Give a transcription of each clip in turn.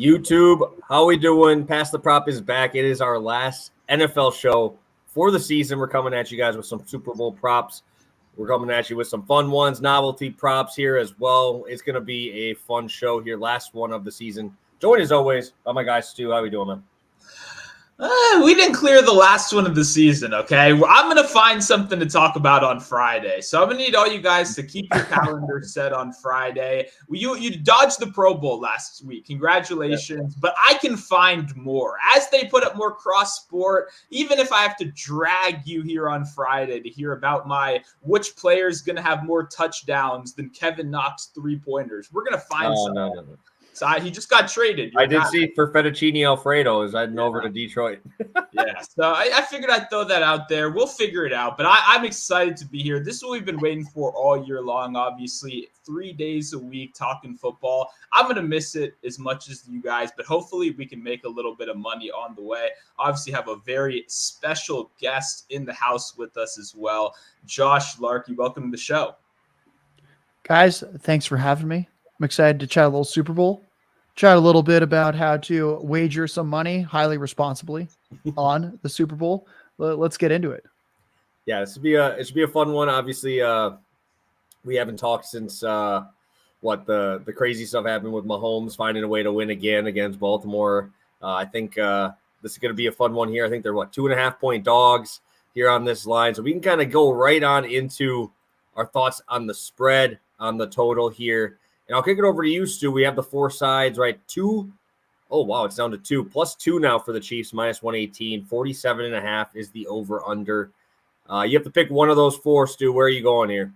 YouTube, how we doing? Pass the Prop is back. It is our last NFL show for the season. We're coming at you guys with some Super Bowl props. We're coming at you with some fun ones, novelty props here as well. It's going to be a fun show here, last one of the season. Joined as always by my guy Stu. How we doing, man? We didn't clear the last one of the season, okay? I'm going to find something to talk about on Friday. So I'm going to need all you guys to keep your calendar set on Friday. You dodged the Pro Bowl last week. Congratulations. But I can find more. As they put up more cross-sport, even if I have to drag you here on Friday to hear about which player is going to have more touchdowns than Kevin Knox three-pointers, we're going to find something. No. So he just got traded. I did see for fettuccine Alfredo is heading over to Detroit. Yeah, so I figured I'd throw that out there. We'll figure it out. But I'm excited to be here. This is what we've been waiting for all year long, obviously. 3 days a week talking football. I'm going to miss it as much as you guys, but hopefully we can make a little bit of money on the way. Obviously have a very special guest in the house with us as well. Josh Larky, welcome to the show. Guys, thanks for having me. I'm excited to chat a little Super Bowl. Chat a little bit about how to wager some money highly responsibly on the Super Bowl. Let's get into it. Yeah, it should be a fun one. Obviously, we haven't talked since the crazy stuff happened with Mahomes finding a way to win again against Baltimore. I think this is going to be a fun one here. I think they're 2.5-point dogs here on this line, so we can kind of go right on into our thoughts on the spread, on the total here. And I'll kick it over to you, Stu. We have the four sides, right? It's down to 2. +2 now for the Chiefs, -118. 47.5 is the over-under. You have to pick one of those four, Stu. Where are you going here?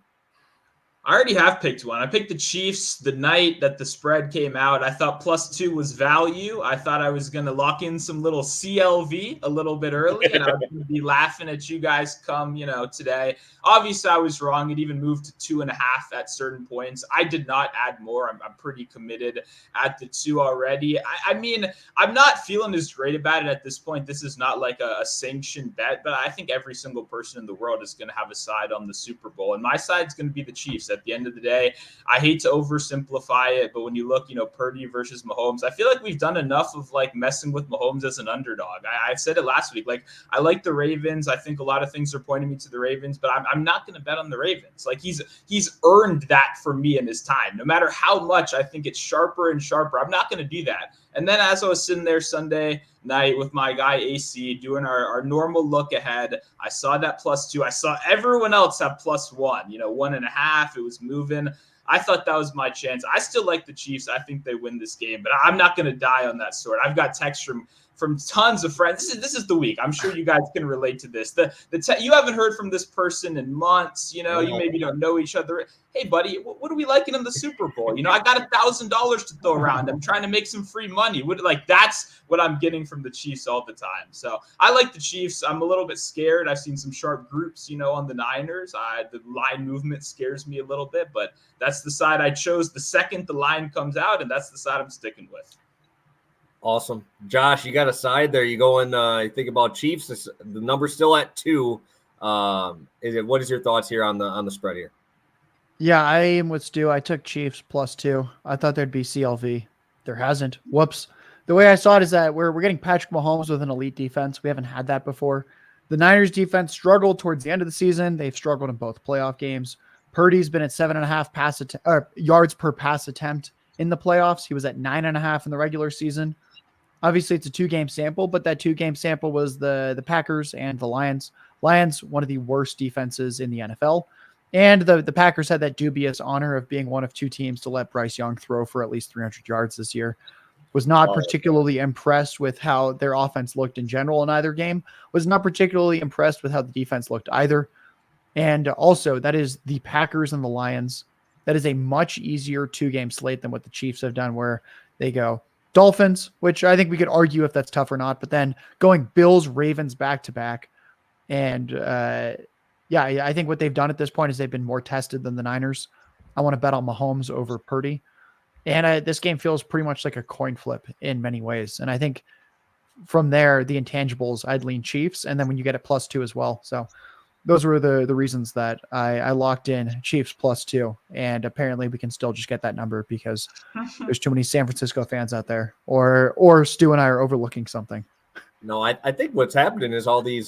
I already have picked one. I picked the Chiefs the night that the spread came out. I thought +2 was value. I thought I was going to lock in some little CLV a little bit early, and I was going to be laughing at you guys come, today. Obviously, I was wrong. It even moved to 2.5 at certain points. I did not add more. I'm pretty committed at the 2 already. I mean, I'm not feeling as great about it at this point. This is not like a sanctioned bet, but I think every single person in the world is going to have a side on the Super Bowl, and my side's going to be the Chiefs. At the end of the day, I hate to oversimplify it, but when you look, Purdy versus Mahomes, I feel like we've done enough of messing with Mahomes as an underdog. I said it last week. I like the Ravens. I think a lot of things are pointing me to the Ravens, but I'm not going to bet on the Ravens. He's earned that for me in his time. No matter how much I think it's sharper and sharper, I'm not going to do that. And then as I was sitting there Sunday night with my guy AC doing our normal look ahead, I saw that +2. I saw everyone else have +1, 1.5. It was moving. I thought that was my chance. I still like the Chiefs. I think they win this game, but I'm not going to die on that sword. I've got texts from tons of friends. This is the week. I'm sure you guys can relate to this. You haven't heard from this person in months. You maybe don't know each other. Hey, buddy, what are we liking in the Super Bowl? I got $1,000 to throw around. I'm trying to make some free money. That's what I'm getting from the Chiefs all the time. So I like the Chiefs. I'm a little bit scared. I've seen some sharp groups, on the Niners. The line movement scares me a little bit, but that's the side I chose the second the line comes out, and that's the side I'm sticking with. Awesome. Josh, you got a side there. You going, you think about Chiefs. The number's still at 2. What is your thoughts here on the spread here? Yeah, I am with Stu. I took Chiefs +2. I thought there'd be CLV. There hasn't. Whoops. The way I saw it is that we're getting Patrick Mahomes with an elite defense. We haven't had that before. The Niners defense struggled towards the end of the season. They've struggled in both playoff games. Purdy's been at 7.5 yards per pass attempt in the playoffs. He was at 9.5 in the regular season. Obviously, it's a 2-game sample, but that 2-game sample was the Packers and the Lions. Lions, one of the worst defenses in the NFL. And the Packers had that dubious honor of being one of 2 teams to let Bryce Young throw for at least 300 yards this year. Was not particularly impressed with how their offense looked in general in either game. Was not particularly impressed with how the defense looked either. And also, that is the Packers and the Lions. That is a much easier 2-game slate than what the Chiefs have done, where they go Dolphins, which I think we could argue if that's tough or not, but then going Bills, Ravens back-to-back. And I think what they've done at this point is they've been more tested than the Niners. I want to bet on Mahomes over Purdy. And this game feels pretty much like a coin flip in many ways. And I think from there, the intangibles, I'd lean Chiefs. And then when you get it +2 as well. So those were the reasons that I locked in Chiefs +2, and apparently we can still just get that number because there's too many San Francisco fans out there, or Stu and I are overlooking something. No, I think what's happening is all these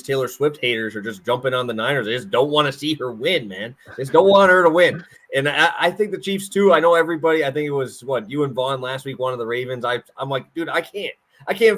Taylor Swift haters are just jumping on the Niners. They just don't want to see her win, man. They just don't want her to win. And I think the Chiefs too. I know everybody. I think it was you and Vaughn last week, one of the Ravens. I'm like, dude, I can't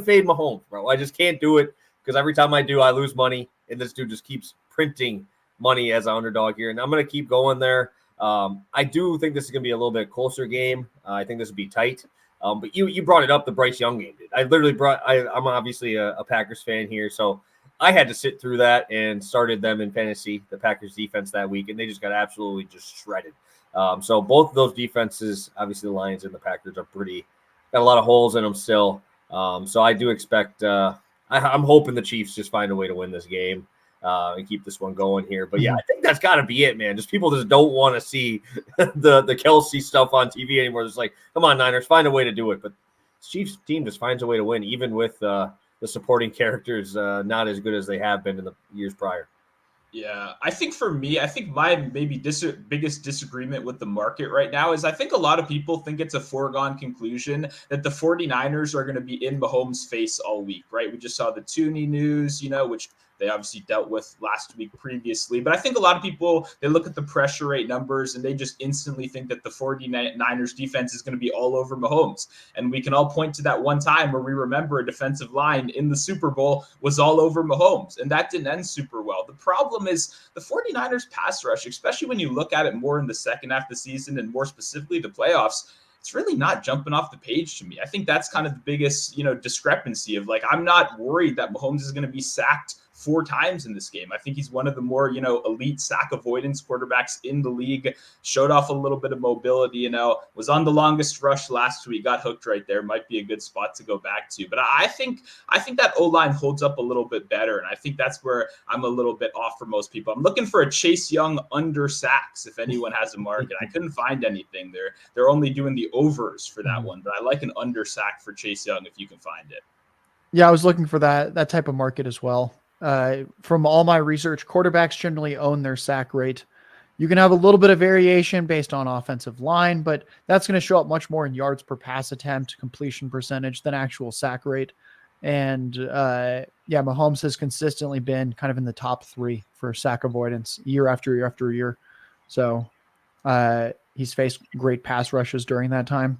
fade Mahomes, bro. I just can't do it because every time I do, I lose money, and this dude just keeps printing money as an underdog here. And I'm gonna keep going there. I do think this is gonna be a little bit closer game. I think this will be tight. But you brought it up, the Bryce Young game, dude. I literally I'm obviously a Packers fan here, so I had to sit through that and started them in fantasy, the Packers defense that week, and they just got absolutely just shredded. So both of those defenses, obviously the Lions and the Packers, got a lot of holes in them still. So I do expect I'm hoping the Chiefs just find a way to win this game and keep this one going here. But yeah, I think that's got to be it, man. Just people just don't want to see the Kelsey stuff on TV anymore. It's like, come on, Niners, find a way to do it. But the Chiefs team just finds a way to win, even with the supporting characters not as good as they have been in the years prior. Yeah, I think for me, my maybe biggest disagreement with the market right now is I think a lot of people think it's a foregone conclusion that the 49ers are going to be in Mahomes' face all week, right? We just saw the Tooney news, which they obviously dealt with last week previously. But I think a lot of people, they look at the pressure rate numbers and they just instantly think that the 49ers defense is going to be all over Mahomes. And we can all point to that one time where we remember a defensive line in the Super Bowl was all over Mahomes. And that didn't end super well. The problem is the 49ers pass rush, especially when you look at it more in the second half of the season and more specifically the playoffs, it's really not jumping off the page to me. I think that's kind of the biggest, discrepancy of like, I'm not worried that Mahomes is going to be sacked 4 times in this game. I think he's one of the more, elite sack avoidance quarterbacks in the league. Showed off a little bit of mobility, was on the longest rush last week, got hooked right there. Might be a good spot to go back to. But I think that O-line holds up a little bit better. And I think that's where I'm a little bit off for most people. I'm looking for a Chase Young under sacks if anyone has a market. I couldn't find anything. They're only doing the overs for that one. But I like an under sack for Chase Young if you can find it. Yeah, I was looking for that type of market as well. From all my research, quarterbacks generally own their sack rate. You can have a little bit of variation based on offensive line, but that's going to show up much more in yards per pass attempt, completion percentage than actual sack rate. And Mahomes has consistently been kind of in the top 3 for sack avoidance year after year after year. So he's faced great pass rushes during that time.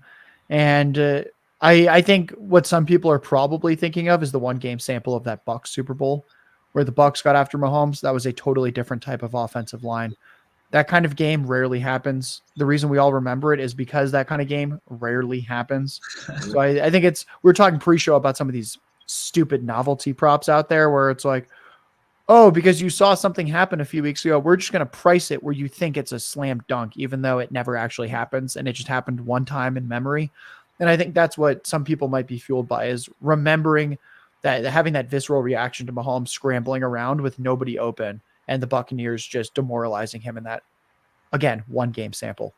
And I think what some people are probably thinking of is the 1-game sample of that Bucs Super Bowl, where the Bucs got after Mahomes. That was a totally different type of offensive line. That kind of game rarely happens. The reason we all remember it is because that kind of game rarely happens. So I think we're talking pre-show about some of these stupid novelty props out there where it's like, oh, because you saw something happen a few weeks ago, we're just going to price it where you think it's a slam dunk, even though it never actually happens. And it just happened one time in memory. And I think that's what some people might be fueled by, is remembering that, having that visceral reaction to Mahomes scrambling around with nobody open and the Buccaneers just demoralizing him in that, again, 1-game sample.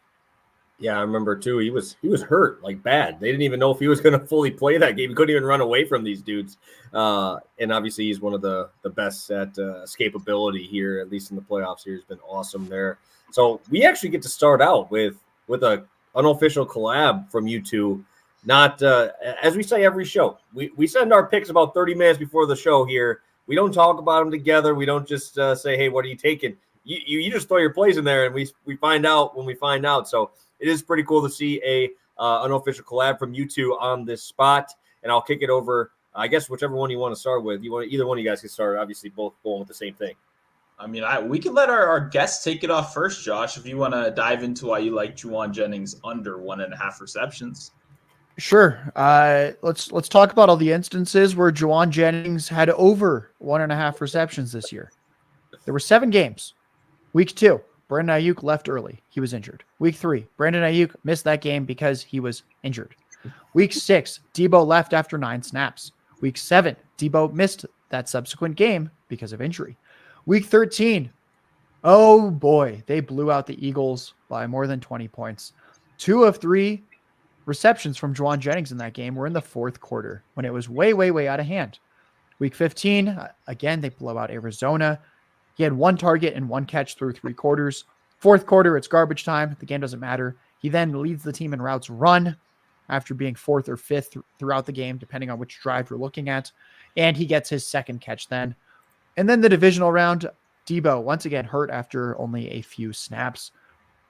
Yeah, I remember too. He was hurt like bad. They didn't even know if he was going to fully play that game. He couldn't even run away from these dudes. And obviously, he's one of the best at escapability here, at least in the playoffs. Here, he's been awesome there. So we actually get to start out with a unofficial collab from you two. Not as we say every show, we send our picks about 30 minutes before the show here. We don't talk about them together. We don't just say, hey, what are you taking? You just throw your plays in there, and we find out when we find out. So it is pretty cool to see a unofficial collab from you two on this spot. And I'll kick it over, I guess, whichever one you want to start with. Either one of you guys can start. Obviously, both going with the same thing. I mean, we can let our guests take it off first, Josh, if you want to dive into why you like Juwan Jennings under 1.5 receptions. Sure. Let's talk about all the instances where Juwan Jennings had over 1.5 receptions this year. There were 7 games. Week 2, Brandon Ayuk left early. He was injured. Week 3, Brandon Ayuk missed that game because he was injured. Week 6, Debo left after 9 snaps. Week 7, Debo missed that subsequent game because of injury. Week 13, oh boy, they blew out the Eagles by more than 20 points. 2 of 3 receptions from Juwan Jennings in that game were in the 4th quarter when it was way, way, way out of hand. Week 15, again, they blow out Arizona. He had 1 target and 1 catch through 3 quarters. Fourth quarter, it's garbage time. The game doesn't matter. He then leads the team in routes run after being 4th or 5th throughout the game, depending on which drive you're looking at. And he gets his second catch then. And then the divisional round, Debo once again hurt after only a few snaps.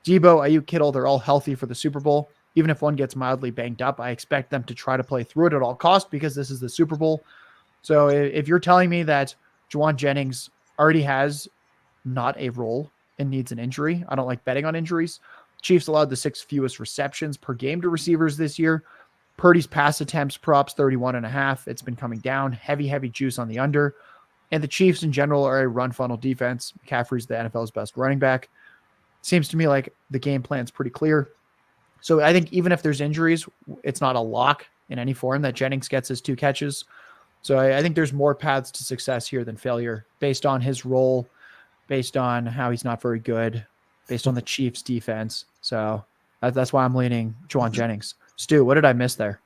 Debo, Ayuk, Kittle, they're all healthy for the Super Bowl. Even if one gets mildly banged up, I expect them to try to play through it at all costs because this is the Super Bowl. So if you're telling me that Juwan Jennings already has not a role and needs an injury, I don't like betting on injuries. Chiefs allowed the 6th fewest receptions per game to receivers this year. Purdy's pass attempts props 31.5. It's been coming down. Heavy juice on the under. And the Chiefs in general are a run funnel defense. McCaffrey's the NFL's best running back. Seems to me like the game plan's pretty clear. So I think even if there's injuries, it's not a lock in any form that Jennings gets his 2 catches. So I think there's more paths to success here than failure based on his role, based on how he's not very good, based on the Chiefs defense. So that's why I'm leaning Juwan Jennings. Stu, what did I miss there?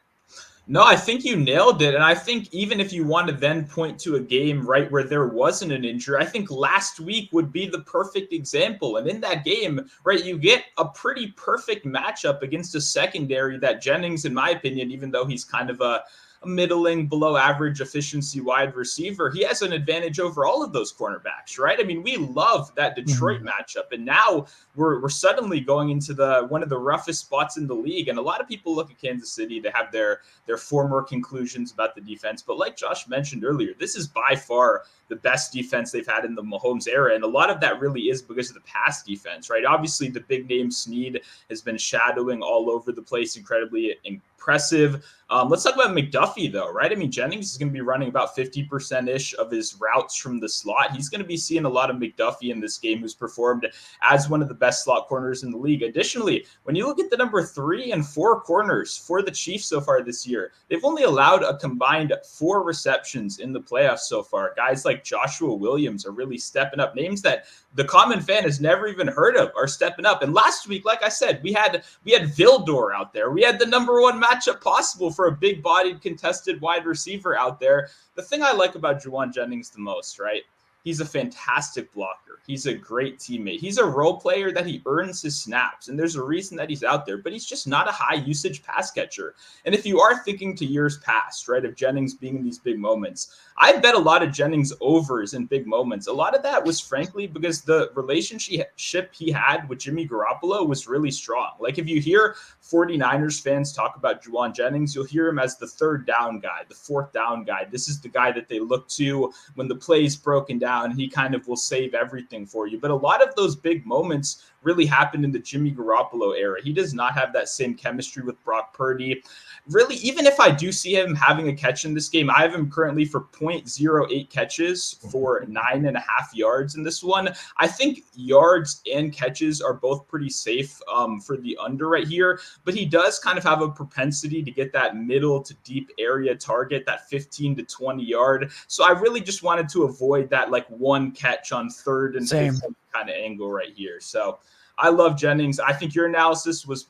No, I think you nailed it. And I think even if you want to then point to a game right where there wasn't an injury, I think last week would be the perfect example. And in that game, right, you get a pretty perfect matchup against a secondary that Jennings, in my opinion, even though he's kind of a middling, below average efficiency wide receiver, he has an advantage over all of those cornerbacks, right? I mean, we love that Detroit matchup, and now we're suddenly going into one of the roughest spots in the league. And a lot of people look at Kansas City to have their former conclusions about the defense, but like Josh mentioned earlier, this is by far the best defense they've had in the Mahomes era. And a lot of that really is because of the pass defense, right? Obviously, the big name Snead has been shadowing all over the place, incredibly impressive. Let's talk about McDuffie, though, right? I mean, Jennings is going to be running about 50%-ish of his routes from the slot. He's going to be seeing a lot of McDuffie in this game, who's performed as one of the best slot corners in the league. Additionally, when you look at the number 3 and 4 corners for the Chiefs so far this year, they've only allowed a combined 4 receptions in the playoffs so far. Guys like Joshua Williams are really stepping up. Names that the common fan has never even heard of are stepping up. And last week, like I said, we had Vildor out there. We had the number 1 matchup possible for a big-bodied contested wide receiver out there. The thing I like about Juwan Jennings the most, right? He's a fantastic blocker. He's a great teammate. He's a role player that he earns his snaps, and there's a reason that he's out there, but he's just not a high-usage pass catcher. And if you are thinking to years past, right, of Jennings being in these big moments, I bet a lot of Jennings overs in big moments. A lot of that was frankly because the relationship he had with Jimmy Garoppolo was really strong. Like if you hear 49ers fans talk about Juwan Jennings, you'll hear him as the 3rd down guy, the 4th down guy. This is the guy that they look to when the play's broken down, and he kind of will save everything for you. But a lot of those big moments really happened in the Jimmy Garoppolo era. He does not have that same chemistry with Brock Purdy. Really, even if I do see him having a catch in this game, I have him currently for 0.08 catches for 9.5 yards in this one. I think yards and catches are both pretty safe for the under right here, but he does kind of have a propensity to get that middle to deep area target, that 15 to 20 yard. So I really just wanted to avoid that like 1 catch on 3rd and 15 kind of angle right here. So I love Jennings. I think your analysis was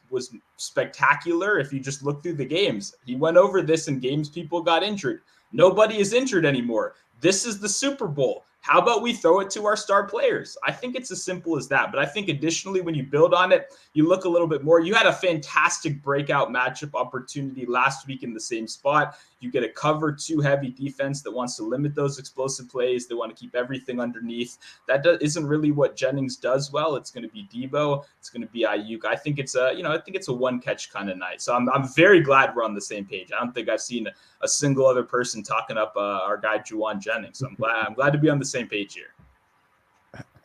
spectacular. If you just look through the games, he went over this in games people got injured. Nobody is injured anymore. This is the Super Bowl. How about we throw it to our star players? I think it's as simple as that. But I think additionally, when you build on it, you look a little bit more. You had a fantastic breakout matchup opportunity last week in the same spot. You get a cover 2 heavy defense that wants to limit those explosive plays. They want to keep everything underneath. That isn't really what Jennings does well. It's going to be Debo. It's going to be Ayuk. I think it's a 1 catch kind of night. So I'm very glad we're on the same page. I don't think I've seen a single other person talking up our guy Juwan Jennings. So I'm glad to be on the same page here.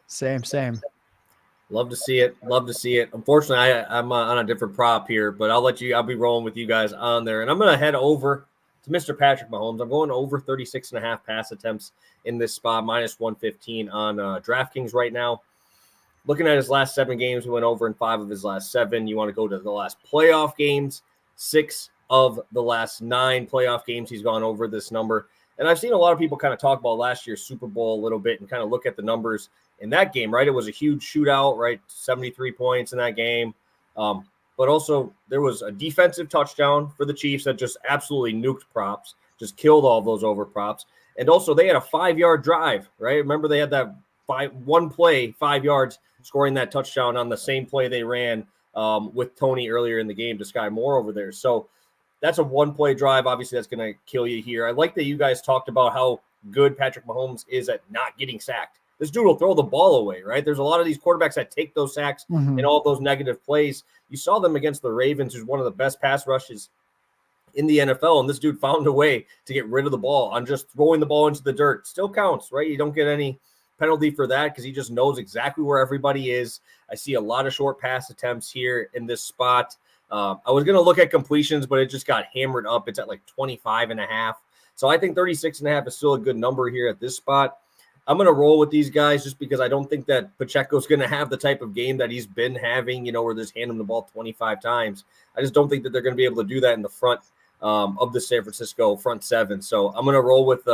Same. Love to see it. Unfortunately, I'm on a different prop here, but I'll be rolling with you guys on there. And I'm going to head over to Mr. Patrick Mahomes. I'm going over 36.5 pass attempts in this spot, minus 115 on DraftKings right now. Looking at his last 7 games, he went over in 5 of his last 7. You want to go to the last playoff games, 6 of the last 9 playoff games, he's gone over this number. And I've seen a lot of people kind of talk about last year's Super Bowl a little bit and kind of look at the numbers in that game, right? It was a huge shootout, right? 73 points in that game. But also there was a defensive touchdown for the Chiefs that just absolutely nuked props, just killed all those over props. And also they had a 5-yard drive, right? Remember they had that 5 yards, scoring that touchdown on the same play they ran with Tony earlier in the game to Sky Moore over there. So that's a 1-play drive. Obviously, that's going to kill you here. I like that you guys talked about how good Patrick Mahomes is at not getting sacked. This dude will throw the ball away, right? There's a lot of these quarterbacks that take those sacks and all those negative plays. You saw them against the Ravens, who's one of the best pass rushes in the NFL, and this dude found a way to get rid of the ball on just throwing the ball into the dirt. Still counts, right? You don't get any penalty for that because he just knows exactly where everybody is. I see a lot of short pass attempts here in this spot. I was going to look at completions, but it just got hammered up. It's at like 25.5. So I think 36.5 is still a good number here at this spot. I'm going to roll with these guys just because I don't think that Pacheco's going to have the type of game that he's been having, where they're just handing him the ball 25 times. I just don't think that they're going to be able to do that in the front of the San Francisco front seven. So I'm going to roll with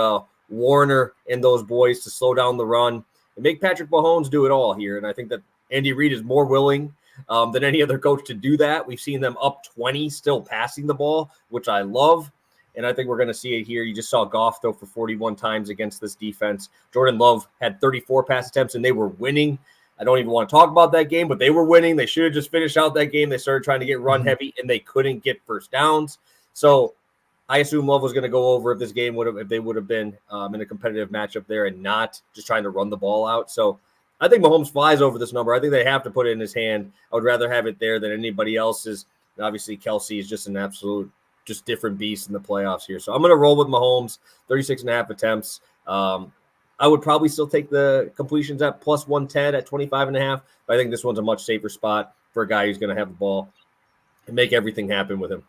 Warner and those boys to slow down the run and make Patrick Mahomes do it all here. And I think that Andy Reid is more willing than any other coach to do that. We've seen them up 20 still passing the ball, which I love. And I think we're going to see it here. You just saw Goff throw for 41 times against this defense. Jordan Love had 34 pass attempts, and they were winning. I don't even want to talk about that game, but they were winning. They should have just finished out that game. They started trying to get run heavy, and they couldn't get first downs. So I assume Love was going to go over if they would have been in a competitive matchup there and not just trying to run the ball out. So I think Mahomes flies over this number. I think they have to put it in his hand. I would rather have it there than anybody else's. And obviously, Kelsey is just an absolute just different beast in the playoffs here. So I'm going to roll with Mahomes, 36.5 attempts. I would probably still take the completions at plus 110 at 25.5, but I think this one's a much safer spot for a guy who's going to have the ball and make everything happen with him.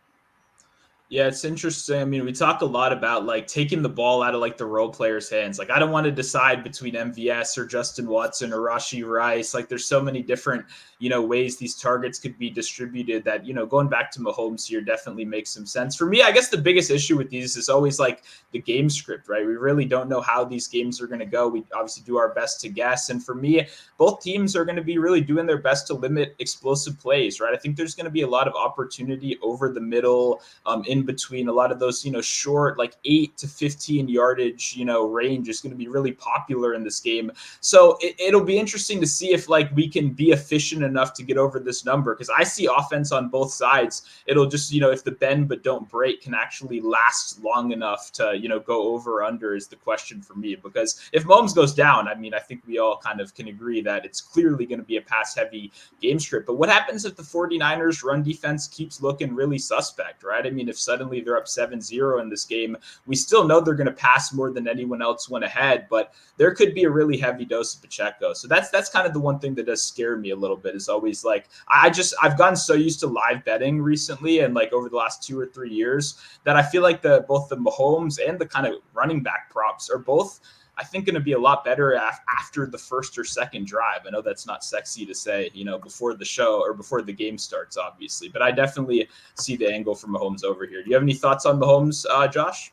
Yeah, it's interesting. I mean, we talk a lot about like taking the ball out of like the role players' hands. Like, I don't want to decide between MVS or Justin Watson or Rashee Rice. Like, there's so many different, ways these targets could be distributed that, going back to Mahomes here definitely makes some sense. For me, I guess the biggest issue with these is always like the game script, right? We really don't know how these games are going to go. We obviously do our best to guess. And for me, both teams are going to be really doing their best to limit explosive plays, right? I think there's going to be a lot of opportunity over the middle, in between. A lot of those, short, like 8 to 15 yardage, range is going to be really popular in this game. So it'll be interesting to see if like we can be efficient enough to get over this number, because I see offense on both sides. It'll just, if the bend but don't break can actually last long enough to, go over or under is the question for me. Because if Mahomes goes down, I mean, I think we all kind of can agree that it's clearly going to be a pass heavy game script. But what happens if the 49ers run defense keeps looking really suspect, right? I mean, if suddenly they're up 7-0 in this game, we still know they're going to pass more than anyone else went ahead, but there could be a really heavy dose of Pacheco. So that's kind of the one thing that does scare me a little bit, is always like, I've gotten so used to live betting recently and like over the last 2 or 3 years that I feel like both the Mahomes and the kind of running back props are both, I think, going to be a lot better after the first or second drive. I know that's not sexy to say, before the show or before the game starts, obviously, but I definitely see the angle for Mahomes over here. Do you have any thoughts on Mahomes, Josh?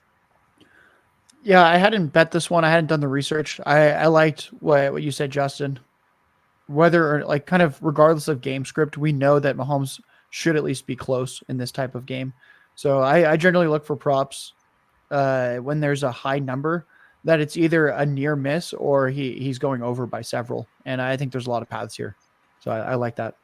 Yeah, I hadn't bet this one. I hadn't done the research. I liked what you said, Justin. Whether or like kind of regardless of game script, we know that Mahomes should at least be close in this type of game. So I generally look for props when there's a high number, that it's either a near miss or he's going over by several. And I think there's a lot of paths here. So I like that.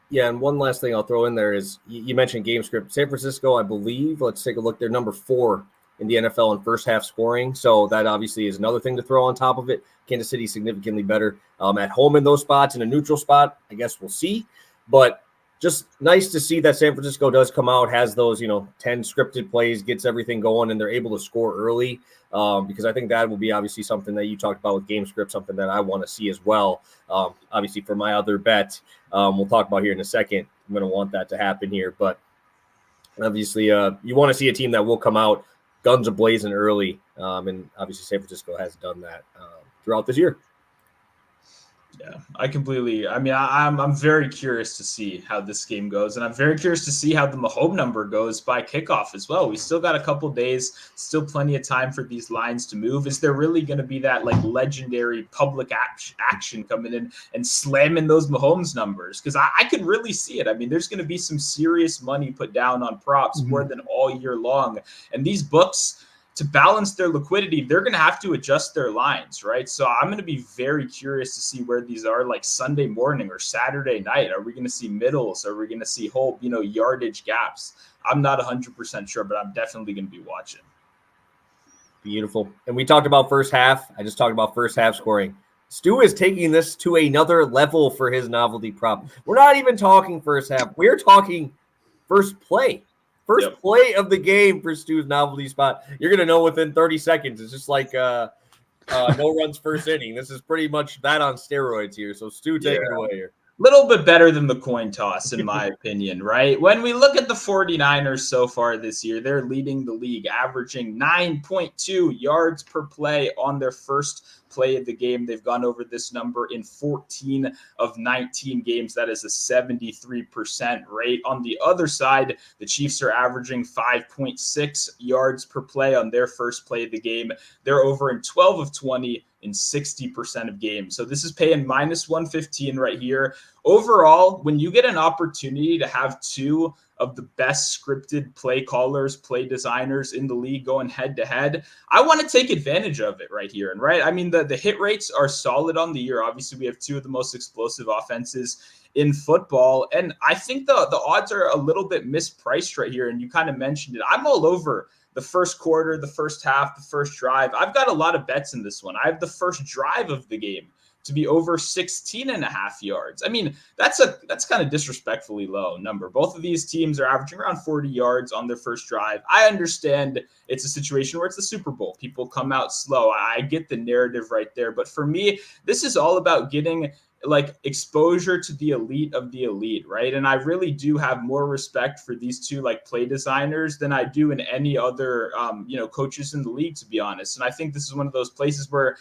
Yeah, and one last thing I'll throw in there is you mentioned game script. San Francisco, I believe, let's take a look. They're number 4 in the NFL in first half scoring. So that obviously is another thing to throw on top of it. Kansas City significantly better at home in those spots. In a neutral spot, I guess we'll see. But just nice to see that San Francisco does come out, has those, 10 scripted plays, gets everything going, and they're able to score early. Because I think that will be obviously something that you talked about with game script, something that I want to see as well. Obviously for my other bet, we'll talk about here in a second. I'm going to want that to happen here. But obviously you want to see a team that will come out guns a-blazing early. And obviously San Francisco has done that throughout this year. Yeah, I'm very curious to see how this game goes. And I'm very curious to see how the Mahomes number goes by kickoff as well. We still got a couple days, still plenty of time for these lines to move. Is there really going to be that like legendary public action coming in and slamming those Mahomes numbers? Because I could really see it. I mean, there's going to be some serious money put down on props more than all year long. And these books to balance their liquidity, they're going to have to adjust their lines, right? So I'm going to be very curious to see where these are, like Sunday morning or Saturday night. Are we going to see middles? Are we going to see whole, yardage gaps? I'm not 100% sure, but I'm definitely going to be watching. Beautiful. And we talked about first half. I just talked about first half scoring. Stu is taking this to another level for his novelty prop. We're not even talking first half. We're talking first play. First play of the game for Stu's novelty spot. You're going to know within 30 seconds. It's just like no runs first inning. This is pretty much that on steroids here. So Stu, take it away here. Little bit better than the coin toss, in my opinion, right? When we look at the 49ers so far this year, they're leading the league, averaging 9.2 yards per play on their first play of the game. They've gone over this number in 14 of 19 games. That is a 73% rate. On the other side, the Chiefs are averaging 5.6 yards per play on their first play of the game. They're over in 12 of 20 in 60% of games. So this is paying minus 115 right here. Overall, when you get an opportunity to have two of the best scripted play callers, play designers in the league going head to head, I want to take advantage of it right here. And right, I mean, the hit rates are solid on the year. Obviously, we have two of the most explosive offenses in football. And I think the odds are a little bit mispriced right here. And you kind of mentioned it. I'm all over the first quarter, the first half, the first drive. I've got a lot of bets in this one. I have the first drive of the game to be over 16.5 yards. I mean, that's kind of disrespectfully low number. Both of these teams are averaging around 40 yards on their first drive. I understand it's a situation where it's the Super Bowl. People come out slow. I get the narrative right there. But for me, this is all about getting like exposure to the elite of the elite, right? And I really do have more respect for these two like play designers than I do in any other coaches in the league, to be honest. And I think this is one of those places where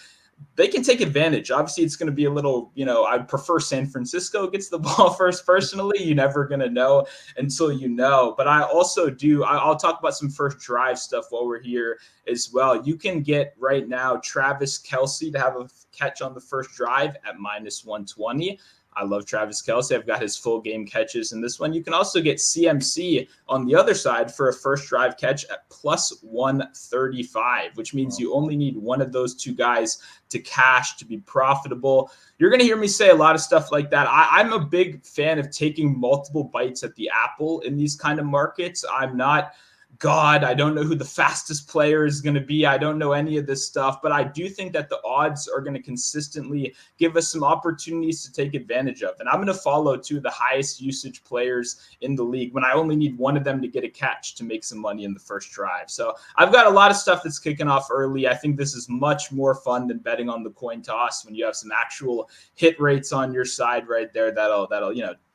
they can take advantage. Obviously, it's going to be a little, I'd prefer San Francisco gets the ball first. Personally, you're never going to know until you know. But I also I'll talk about some first drive stuff while we're here as well. You can get right now Travis Kelce to have a catch on the first drive at minus 120. I love Travis Kelce. I've got his full game catches in this one. You can also get CMC on the other side for a first drive catch at plus 135, which means you only need one of those two guys to cash to be profitable. You're going to hear me say a lot of stuff like that. I'm a big fan of taking multiple bites at the apple in these kind of markets. I'm not God, I don't know who the fastest player is going to be. I don't know any of this stuff, but I do think that the odds are going to consistently give us some opportunities to take advantage of. And I'm going to follow two of the highest usage players in the league when I only need one of them to get a catch to make some money in the first drive. So I've got a lot of stuff that's kicking off early. I think this is much more fun than betting on the coin toss when you have some actual hit rates on your side right there that'll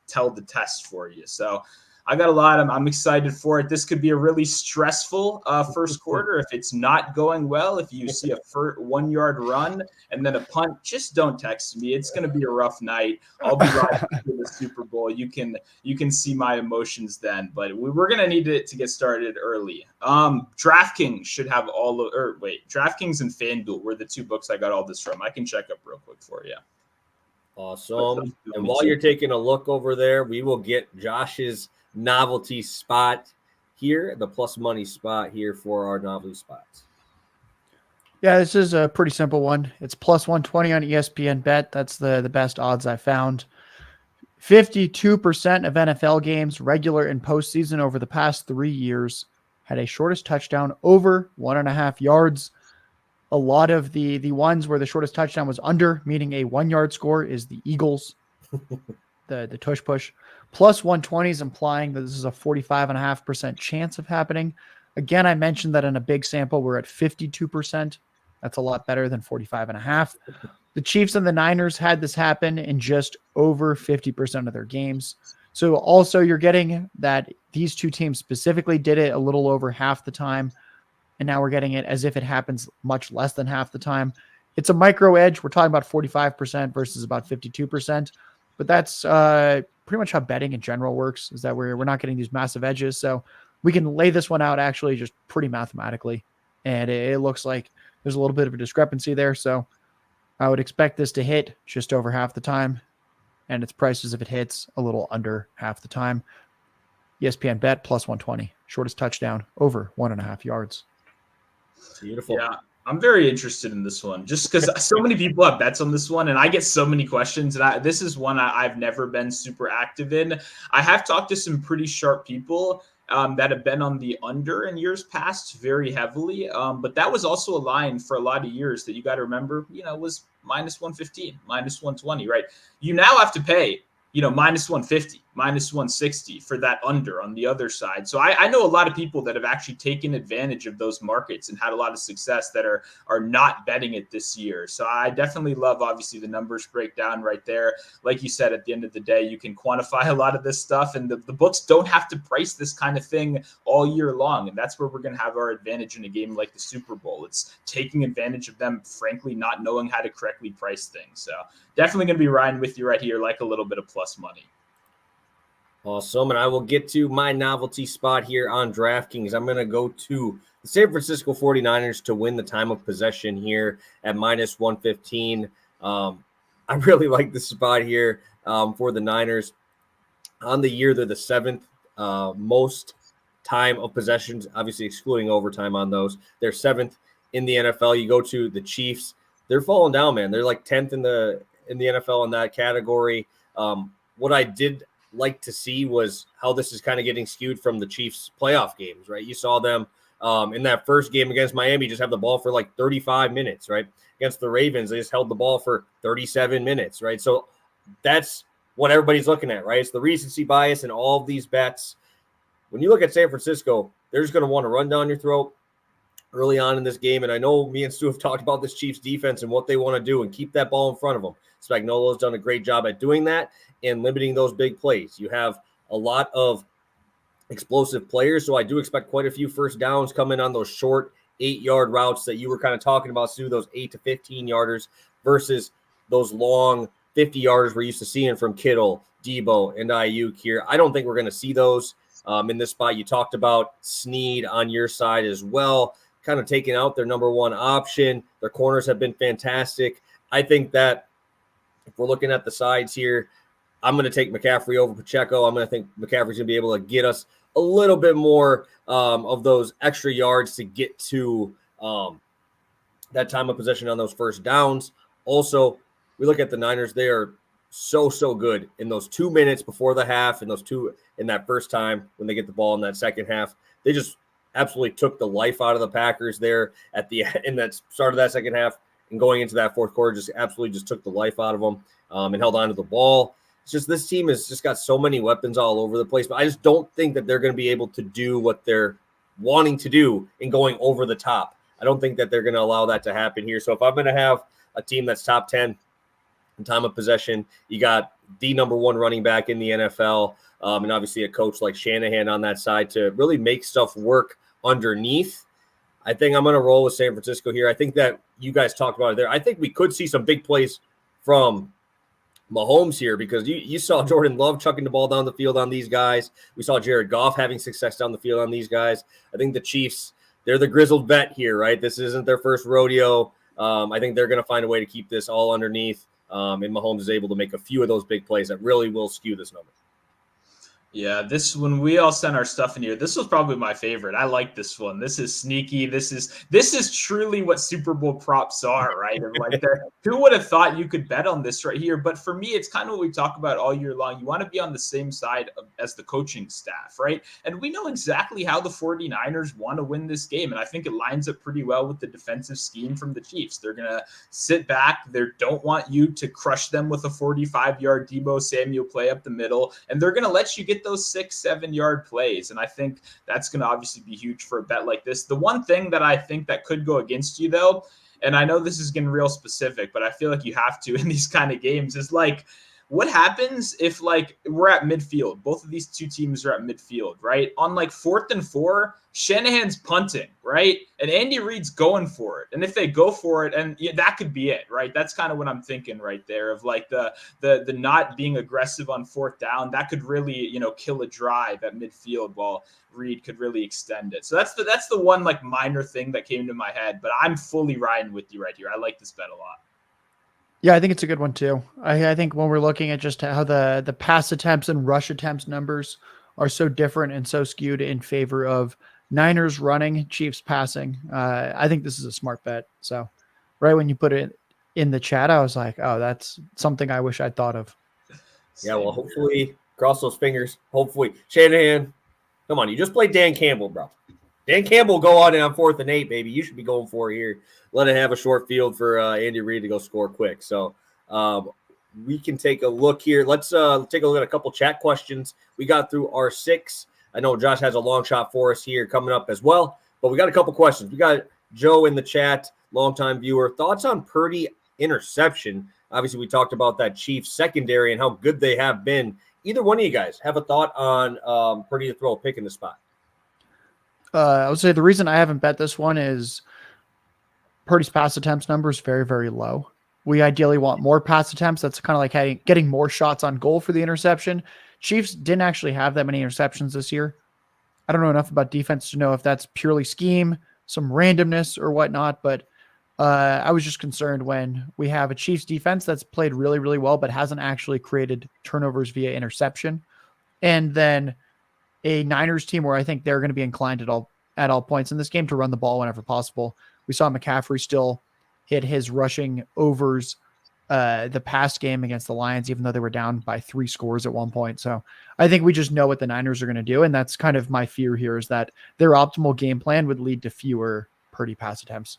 tell the test for you. So I got a lot. I'm excited for it. This could be a really stressful first quarter if it's not going well. If you see a 1 yard run and then a punt, just don't text me. It's going to be a rough night. I'll be live for the Super Bowl. You can see my emotions then, but we're going to need it to get started early. DraftKings should have DraftKings and FanDuel were the two books I got all this from. I can check up real quick for you. Awesome. And while you're taking a look over there, we will get Josh's novelty spot here, the plus money spot here for our novelty spots. Yeah, this is a pretty simple one. It's plus 120 on ESPN Bet. That's the best odds I found. 52% of NFL games, regular and postseason, over the past 3 years had a shortest touchdown over 1.5 yards. A lot of the ones where the shortest touchdown was under, meaning a 1 yard score, is the Eagles. the tush push. Plus 120 is implying that this is a 45.5% chance of happening. Again, I mentioned that in a big sample, we're at 52%. That's a lot better than 45.5. The Chiefs and the Niners had this happen in just over 50% of their games. So also you're getting that these two teams specifically did it a little over half the time. And now we're getting it as if it happens much less than half the time. It's a micro edge. We're talking about 45% versus about 52%. But that's pretty much how betting in general works, is that we're not getting these massive edges. So we can lay this one out actually just pretty mathematically. And it looks like there's a little bit of a discrepancy there. So I would expect this to hit just over half the time. And its prices if it hits a little under half the time. ESPN Bet plus 120. Shortest touchdown over 1.5 yards. Beautiful. Yeah, I'm very interested in this one just because so many people have bets on this one and I get so many questions. And this is one I've never been super active in. I have talked to some pretty sharp people that have been on the under in years past very heavily. But that was also a line for a lot of years that you got to remember, was minus 115, minus 120, right? You now have to pay minus 150, minus 160 for that under on the other side. So I know a lot of people that have actually taken advantage of those markets and had a lot of success that are not betting it this year. So I definitely love, obviously, the numbers breakdown right there. Like you said, at the end of the day, you can quantify a lot of this stuff, and the books don't have to price this kind of thing all year long. And that's where we're going to have our advantage in a game like the Super Bowl. It's taking advantage of them, frankly, not knowing how to correctly price things. So definitely going to be riding with you right here, like a little bit of plus money. Awesome. And I will get to my novelty spot here on DraftKings. I'm going to go to the San Francisco 49ers to win the time of possession here at minus 115. I really like this spot here for the Niners. On the year, they're the seventh most time of possessions, obviously excluding overtime on those. They're seventh in the NFL. You go to the Chiefs, they're falling down, man. They're like 10th in the NFL in that category. What I did like to see was how this is kind of getting skewed from the Chiefs playoff games, right? You saw them in that first game against Miami just have the ball for like 35 minutes, right? Against the Ravens, they just held the ball for 37 minutes, right? So that's what everybody's looking at, right? It's the recency bias and all of these bets. When you look at San Francisco, they're just going to want to run down your throat early on in this game. And I know me and Stu have talked about this Chiefs defense and what they want to do and keep that ball in front of them. Spagnuolo's done a great job at doing that and limiting those big plays. You have a lot of explosive players, so I do expect quite a few first downs coming on those short 8-yard routes that you were kind of talking about, Stu, those 8 to 15-yarders versus those long 50-yarders we're used to seeing from Kittle, Debo, and Ayuk here. I don't think we're going to see those in this spot. You talked about Snead on your side as well, kind of taking out their number one option. Their corners have been fantastic. I think that if we're looking at the sides here, I'm going to take McCaffrey over Pacheco. I'm going to think McCaffrey's going to be able to get us a little bit more of those extra yards to get to that time of possession on those first downs. Also, we look at the Niners. They are so good in those 2 minutes before the half and those two in that first time when they get the ball in that second half. They just absolutely took the life out of the Packers there in that start of that second half and going into that fourth quarter, just absolutely just took the life out of them and held on to the ball. It's just this team has just got so many weapons all over the place, but I just don't think that they're going to be able to do what they're wanting to do in going over the top. I don't think that they're going to allow that to happen here. So if I'm going to have a team that's top 10 in time of possession, you got the number one running back in the NFL, and obviously a coach like Shanahan on that side to really make stuff work underneath. I think I'm going to roll with San Francisco here. I think that you guys talked about it there. I think we could see some big plays from Mahomes here because you saw Jordan Love chucking the ball down the field on these guys. We saw Jared Goff having success down the field on these guys. I think the Chiefs, they're the grizzled vet here, right? This isn't their first rodeo. I think they're going to find a way to keep this all underneath, and Mahomes is able to make a few of those big plays that really will skew this number. Yeah, when we all sent our stuff in here, this was probably my favorite. I like this one. This is sneaky. This is truly what Super Bowl props are, right? And like who would have thought you could bet on this right here? But for me, it's kind of what we talk about all year long. You want to be on the same side as the coaching staff, right? And we know exactly how the 49ers want to win this game. And I think it lines up pretty well with the defensive scheme from the Chiefs. They're going to sit back. They don't want you to crush them with a 45-yard Debo Samuel play up the middle. And they're going to let you get those 6-7 yard plays. And I think that's going to obviously be huge for a bet like this. The one thing that I think that could go against you though, and I know this is getting real specific, but I feel like you have to in these kind of games is like, what happens if like we're at midfield? Both of these two teams are at midfield, right? On like 4th and 4, Shanahan's punting, right? And Andy Reid's going for it. And if they go for it, and that could be it, right? That's kind of what I'm thinking right there of like the not being aggressive on 4th down. That could really, kill a drive at midfield while Reid could really extend it. So that's the one like minor thing that came to my head, but I'm fully riding with you right here. I like this bet a lot. Yeah, I think it's a good one too. I think when we're looking at just how the pass attempts and rush attempts numbers are so different and so skewed in favor of Niners running, Chiefs passing. I think this is a smart bet. So right when you put it in the chat, I was like, oh, that's something I wish I'd thought of. Yeah, well, hopefully, cross those fingers. Hopefully. Shanahan, come on. You just played Dan Campbell, bro. Dan Campbell go on 4th and 8, baby. You should be going for it here. Let it have a short field for Andy Reid to go score quick. So we can take a look here. Let's take a look at a couple chat questions. We got through our 6. I know Josh has a long shot for us here coming up as well, but we got a couple questions. We got Joe in the chat, longtime viewer. Thoughts on Purdy interception? Obviously, we talked about that Chiefs secondary and how good they have been. Either one of you guys have a thought on Purdy to throw a pick in the spot? I would say the reason I haven't bet this one is Purdy's pass attempts number is very, very low. We ideally want more pass attempts. That's kind of like getting more shots on goal for the interception. Chiefs didn't actually have that many interceptions this year. I don't know enough about defense to know if that's purely scheme, some randomness or whatnot, but I was just concerned when we have a Chiefs defense that's played really, really well, but hasn't actually created turnovers via interception. And then a Niners team where I think they're going to be inclined at all points in this game to run the ball whenever possible. We saw McCaffrey still hit his rushing overs the past game against the Lions, even though they were down by 3 scores at one point. So I think we just know what the Niners are going to do. And that's kind of my fear here, is that their optimal game plan would lead to fewer Purdy pass attempts.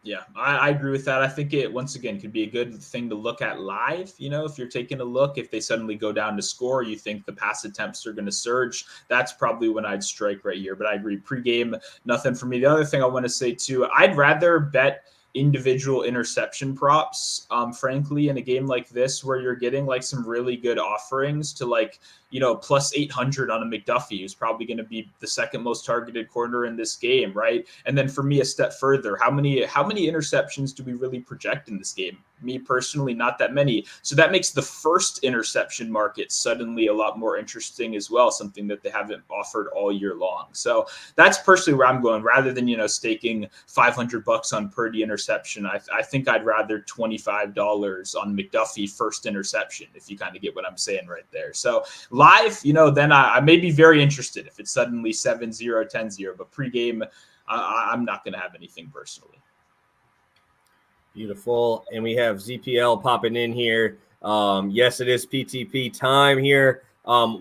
Yeah, I agree with that. I think it, once again, could be a good thing to look at live. You know, if you're taking a look, if they suddenly go down to score, you think the pass attempts are going to surge, that's probably when I'd strike right here. But I agree, pregame, nothing for me. The other thing I want to say too, I'd rather bet individual interception props, frankly, in a game like this where you're getting like some really good offerings to like, you know, plus 800 on a McDuffie, who's probably going to be the second most targeted corner in this game, right? And then for me, a step further, how many interceptions do we really project in this game? Me personally, not that many. So that makes the first interception market suddenly a lot more interesting as well, something that they haven't offered all year long. So that's personally where I'm going, rather than, you know, staking $500 on Purdy interception. I think I'd rather $25 on McDuffie first interception, if you kind of get what I'm saying right there. So live, you know, then I may be very interested if it's suddenly 7-0, 10-0, but pregame, I'm not going to have anything personally. Beautiful. And we have ZPL popping in here. Yes, it is PTP time here.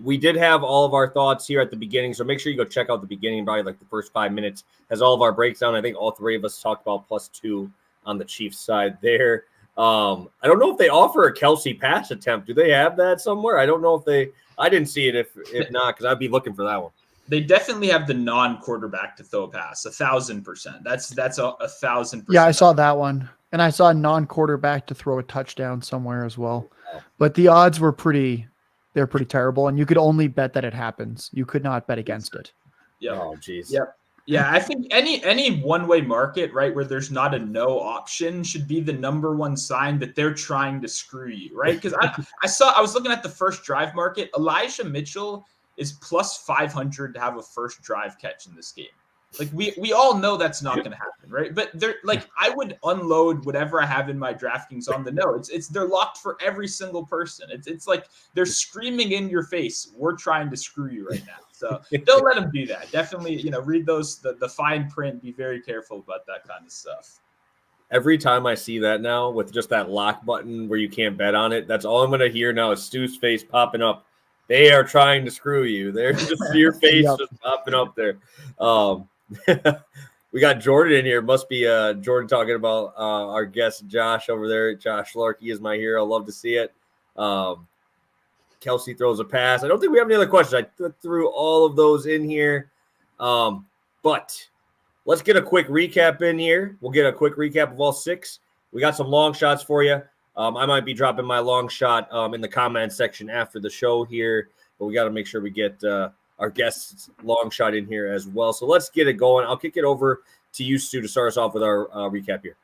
We did have all of our thoughts here at the beginning, so make sure you go check out the beginning, probably like the first 5 minutes, has all of our breakdown. I think all 3 of us talked about +2 on the Chiefs side there. I don't know if they offer a Kelsey pass attempt. Do they have that somewhere? I don't know if I didn't see it if not, because I'd be looking for that one. They definitely have the non-quarterback to throw a pass, 1,000%. That's 1,000%. Yeah, I saw that one. And I saw a non-quarterback to throw a touchdown somewhere as well. But the odds were pretty terrible. And you could only bet that it happens. You could not bet against it. Yeah. Oh, geez. Yeah. Yeah, I think any one-way market, right, where there's not a no option should be the number one sign that they're trying to screw you, right? Because I was looking at the first drive market. Elijah Mitchell is +500 to have a first drive catch in this game. Like we all know that's not going to happen, right? But they're like, I would unload whatever I have in my DraftKings on the no. They're locked for every single person. It's like they're screaming in your face, we're trying to screw you right now. So don't let them do that. Definitely, you know, read the fine print. Be very careful about that kind of stuff. Every time I see that now with just that lock button where you can't bet on it, that's all I'm going to hear now is Stu's face popping up. They are trying to screw you. They're just your face just popping up there. We got Jordan in here. Must be Jordan talking about our guest Josh over there. Josh Larky is my hero. Love to see it. Kelsey throws a pass. I don't think we have any other questions. I threw all of those in here. But let's get a quick recap in here. We'll get a quick recap of all 6. We got some long shots for you. I might be dropping my long shot in the comment section after the show here, but we got to make sure we get our guest's long shot in here as well. So let's get it going. I'll kick it over to you, Stu, to start us off with our recap here.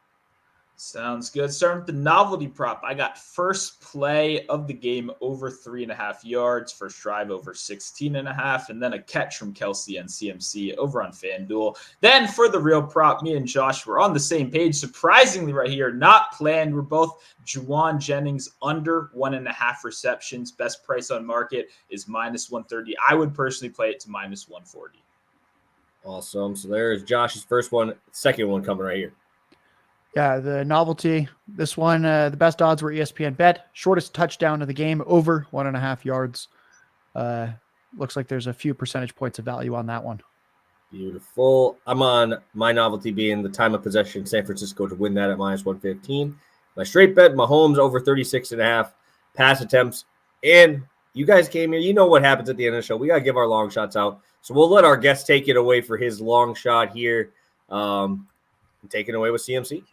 Sounds good. Starting with the novelty prop, I got first play of the game over 3.5 yards, first drive over 16.5, and then a catch from Kelsey and CMC over on FanDuel. Then for the real prop, me and Josh were on the same page. Surprisingly right here, not planned. We're both Juwan Jennings under 1.5 receptions. Best price on market is -130. I would personally play it to -140. Awesome. So there's Josh's first one. Second one coming right here. Yeah, the novelty. This one, the best odds were ESPN bet. Shortest touchdown of the game, over 1.5 yards. Looks like there's a few percentage points of value on that one. Beautiful. I'm on my novelty being the time of possession, San Francisco to win that at minus 115. My straight bet, Mahomes over 36.5 pass attempts. And you guys came here. You know what happens at the end of the show. We got to give our long shots out. So we'll let our guest take it away for his long shot here. Taking away with CMC.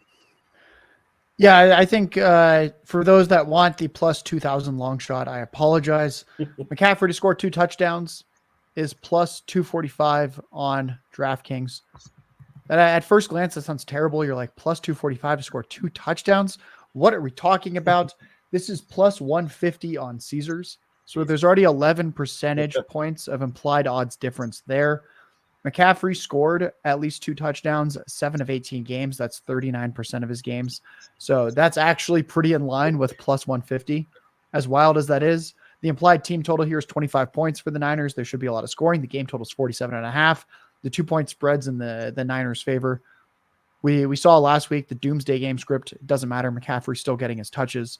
Yeah, I think for those that want the plus 2,000 long shot, I apologize. McCaffrey to score 2 touchdowns is plus 245 on DraftKings. And at first glance, that sounds terrible. You're like, plus 245 to score 2 touchdowns? What are we talking about? This is plus 150 on Caesars. So there's already 11 percentage points of implied odds difference there. McCaffrey scored at least 2 touchdowns, 7 of 18 games. That's 39% of his games. So that's actually pretty in line with plus 150. As wild as that is, the implied team total here is 25 points for the Niners. There should be a lot of scoring. The game total is 47.5. The 2-point spreads in the Niners' favor. We saw last week the doomsday game script. It doesn't matter. McCaffrey's still getting his touches.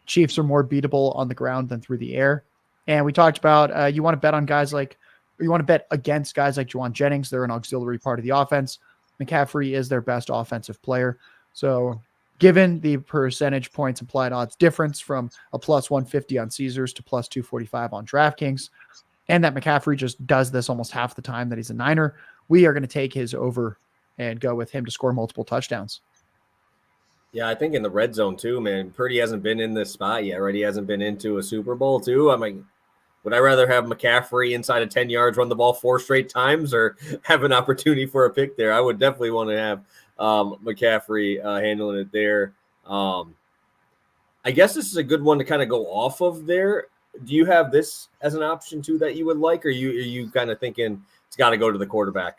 Chiefs are more beatable on the ground than through the air. And we talked about you want to bet on guys like, or you want to bet against guys like Juwan Jennings. They're an auxiliary part of the offense. McCaffrey is their best offensive player. So given the percentage points implied odds difference from a plus 150 on Caesars to plus 245 on DraftKings, and that McCaffrey just does this almost half the time that he's a Niner, we are going to take his over and go with him to score multiple touchdowns. Yeah, I think in the red zone too, man. Purdy hasn't been in this spot yet, right? He hasn't been into a Super Bowl too. I mean, would I rather have McCaffrey inside of 10 yards run the ball 4 straight times or have an opportunity for a pick there? I would definitely want to have McCaffrey handling it there. I guess this is a good one to kind of go off of there. Do you have this as an option too that you would like, or are you kind of thinking it's got to go to the quarterback?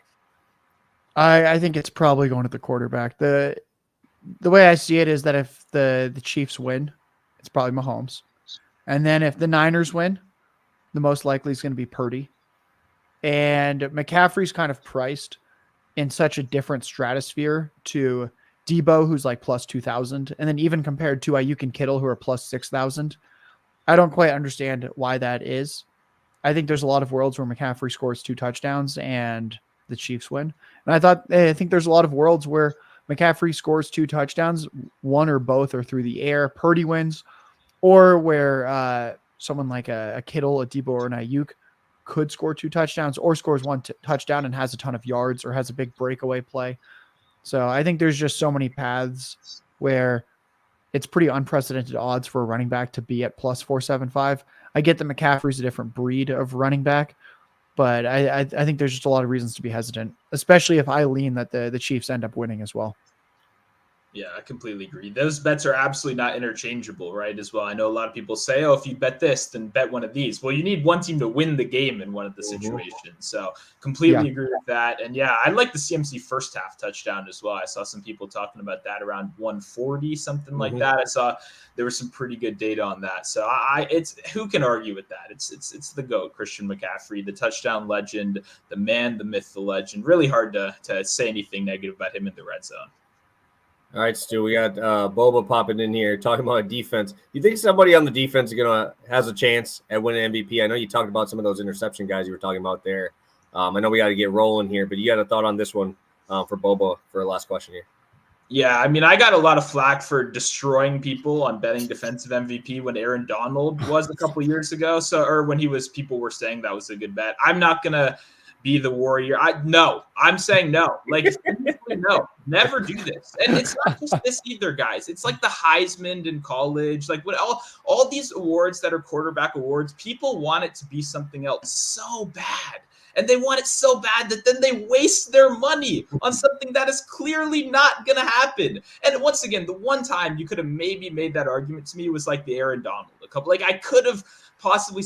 I think it's probably going to the quarterback. The way I see it is that if the Chiefs win, it's probably Mahomes. And then if the Niners win, the most likely is going to be Purdy. And McCaffrey's kind of priced in such a different stratosphere to Debo, who's like plus 2,000. And then even compared to Ayuk and Kittle, who are plus 6,000. I don't quite understand why that is. I think there's a lot of worlds where McCaffrey scores 2 touchdowns and the Chiefs win. And I think there's a lot of worlds where McCaffrey scores 2 touchdowns, one or both are through the air, Purdy wins, or where someone like a Kittle, a Debo, or an Ayuk could score 2 touchdowns or scores 1 touchdown and has a ton of yards or has a big breakaway play. So I think there's just so many paths where it's pretty unprecedented odds for a running back to be at plus 475. I get that McCaffrey's a different breed of running back, but I think there's just a lot of reasons to be hesitant, especially if I lean that the Chiefs end up winning as well. Yeah, I completely agree. Those bets are absolutely not interchangeable, right? As well. I know a lot of people say, oh, if you bet this, then bet one of these. Well, you need one team to win the game in one of the situations. So completely agree with that. And yeah, I like the CMC first half touchdown as well. I saw some people talking about that around 140, something like that. I saw there was some pretty good data on that. So it's who can argue with that? It's the GOAT, Christian McCaffrey, the touchdown legend, the man, the myth, the legend. Really hard to say anything negative about him in the red zone. All right, Stu, we got Boba popping in here talking about defense. Do you think somebody on the defense has a chance at winning MVP? I know you talked about some of those interception guys you were talking about there. I know we got to get rolling here, but you got a thought on this one for Boba for the last question here? Yeah, I mean, I got a lot of flack for destroying people on betting defensive MVP when Aaron Donald was a couple years ago. Or when people were saying that was a good bet. I'm not gonna be the warrior. I'm saying no. Like, no, never do this. And it's not just this either, guys. It's like the Heisman in college, like what all these awards that are quarterback awards, people want it to be something else so bad. And they want it so bad that then they waste their money on something that is clearly not going to happen. And once again, the one time you could have maybe made that argument to me was like the Aaron Donald. Like I could have possibly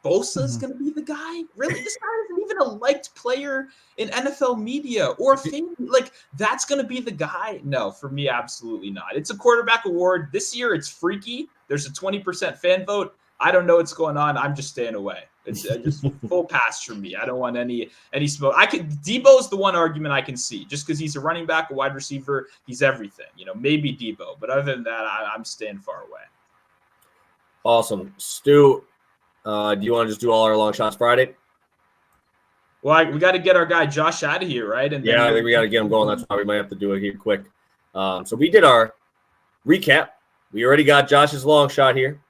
Bosa's going to be the guy? Really? This guy isn't even a liked player in NFL media or fame. Like, that's going to be the guy? No, for me, absolutely not. It's a quarterback award. This year, it's freaky. There's a 20% fan vote. I don't know what's going on. I'm just staying away. It's just full pass for me. I don't want any smoke. Debo's the one argument I can see, just because he's a running back, a wide receiver, he's everything. Maybe Debo, but other than that, I'm staying far away. Awesome, Stu. Do you want to just do all our long shots Friday? Well, we got to get our guy Josh out of here, right? And I think we got to get him going. That's why we might have to do it here quick. So we did our recap. We already got Josh's long shot here.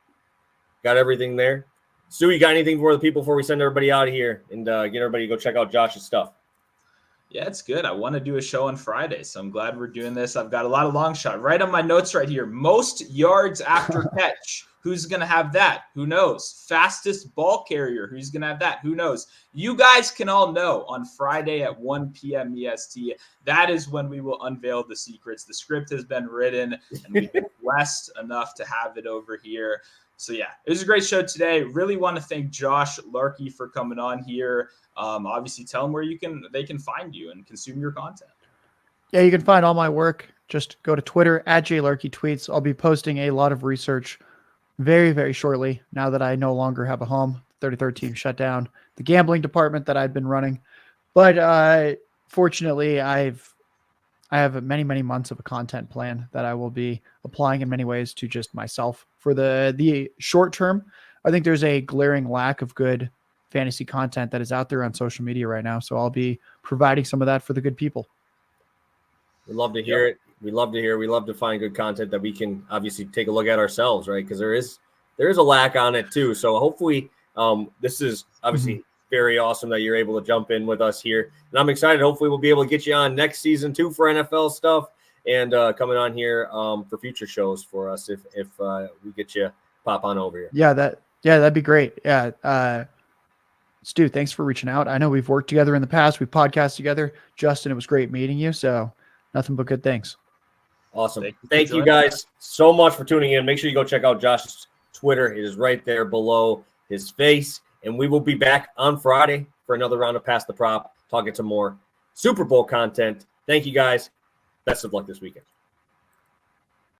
Got everything there. Stu, you got anything for the people before we send everybody out of here and get everybody to go check out Josh's stuff? Yeah, it's good. I want to do a show on Friday, so I'm glad we're doing this. I've got a lot of long shot. Right on my notes right here. Most yards after catch. Who's going to have that? Who knows? Fastest ball carrier. Who's going to have that? Who knows? You guys can all know on Friday at 1 p.m. EST. That is when we will unveil the secrets. The script has been written, and we've been blessed enough to have it over here. So, yeah, it was a great show today. Really want to thank Josh Larky for coming on here. Obviously, tell them where they can find you and consume your content. Yeah, you can find all my work. Just go to Twitter at JLarkyTweets. I'll be posting a lot of research very, very shortly, now that I no longer have a home. 33rd team shut down the gambling department that I've been running. But fortunately, I have many, many months of a content plan that I will be applying in many ways to just myself. For the short term, I think there's a glaring lack of good fantasy content that is out there on social media right now. So I'll be providing some of that for the good people. We love to hear it. We love to hear. We love to find good content that we can obviously take a look at ourselves, right? Because there is a lack on it too. So hopefully, this is obviously very awesome that you're able to jump in with us here, and I'm excited. Hopefully, we'll be able to get you on next season too for NFL stuff, and coming on here for future shows for us if we get you pop on over here. Yeah, that'd be great. Yeah, Stu, thanks for reaching out. I know we've worked together in the past. We've podcasted together. Justin, it was great meeting you. So nothing but good things. Awesome. Thank you guys so much for tuning in. Make sure you go check out Josh's Twitter. It is right there below his face. And we will be back on Friday for another round of Pass the Prop, talking some more Super Bowl content. Thank you guys. Best of luck this weekend.